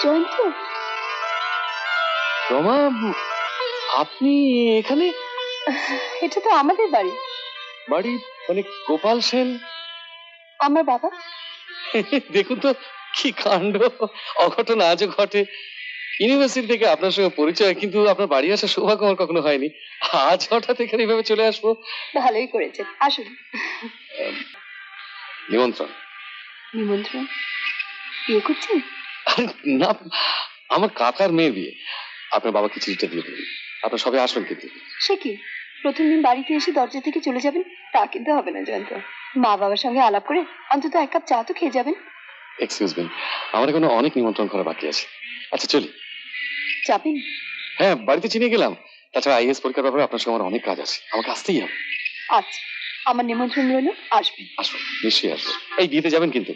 জয়ন্ত, রমা, আপনি এখানে? এটা তো আমাদের বাড়ি। বাড়ি মানে গোপাল সেন? আমার বাবা। দেখুন তো কি কাণ্ড, অঘটন আজও ঘটে। ইউনিভার্সিটি থেকে আপনার সঙ্গে পরিচয়, কিন্তু আপনার বাড়ি আসার সৌভাগ্য আমার কখনো হয়নি। আজ হঠাৎ এখানে এভাবে চলে আসবো। ভালোই করেছেন, আসুন। নিমন্ত্রণ। নিমন্ত্রণ? বিয়ে করছেন? না, আমার কাকার মেয়ের বিয়ে। আপনার বাবাকে চিঠিটা দিয়ে দিন, আপনার সবাই আসবেন কিন্তু। সে কি, প্রথম দিন বাড়িতে এসে দরজা থেকে চলে যাবেন? তা কিন্তু হবে না জয়ন্ত। মা বাবার সঙ্গে আলাপ করে অন্তত এক কাপ চা তো খেয়ে যাবেন। এক্সকিউজ মি, আমার এখনো অনেক নিমন্ত্রণ করা বাকি আছে। আচ্ছা চলি। যাবেন? হ্যাঁ, বাড়িতে চিনিয়ে গেলাম। তাছাড়া আইএস পরীক্ষার ব্যাপারে আপনার সঙ্গে আমার অনেক কাজ আছে, আমাকে আসতেই হবে। আচ্ছা, আমার নিমন্ত্রণ রইল, আসবেন। আসবো, নিশ্চয়ই আসবো। এই বিয়েতে যাবেন কিন্তু।